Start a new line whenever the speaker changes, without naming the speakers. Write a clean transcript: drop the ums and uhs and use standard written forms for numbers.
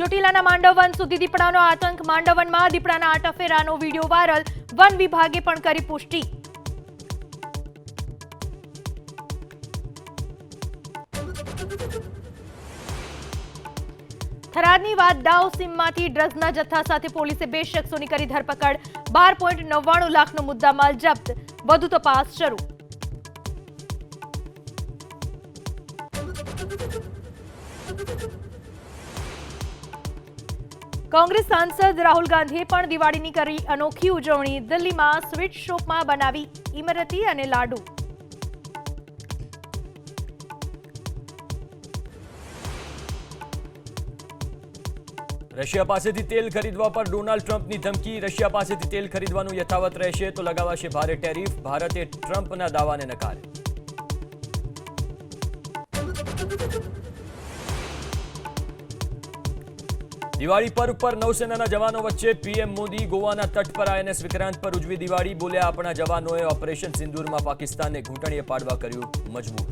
ચોટીલાના માંડવવન સુધી દીપડાનો આતંક. માંડવવનમાં દીપડાના આટફેરાનો video viral. One વિભાગે પણ કરી પુષ્ટિ. થરાદની વાદાઓ સીમમાંથી ડ્રગ્સના જથ્થા સાથે પોલીસે 2 શખ્સોની કરી ધરપકડ. 12.99 લાખનો મુદ્દામાલ જપ્ત. વધુ તપાસ શરૂ. કોંગ્રેસ સાંસદ રાહુલ ગાંધીએ પણ દિવાળીની કરી અનોખી ઉજવણી. દિલ્હીમાં સ્વીટ શોપમાં બનાવી ઇમરતી અને લાડુ.
રશિયા પાસેથી તેલ ખરીદવા પર ડોનાલ્ડ ટ્રમ્પની ધમકી. રશિયા પાસેથી તેલ ખરીદવાનું યથાવત રહેશે તો લગાવાશે ભારે ટેરિફ. ભારતે ટ્રમ્પના દાવાને નકાર્યો. દિવાળી પર્વ પર નૌસેનાના જવાનો વચ્ચે પીએમ મોદી. ગોવાના તટ પર આઈએનએસ વિક્રાંત પર ઉજવી દિવાળી. બોલ્યા, આપણા જવાનોએ ઓપરેશન સિંદૂરમાં પાકિસ્તાનને ઘૂંટણીએ પાડવા કર્યું મજબૂર.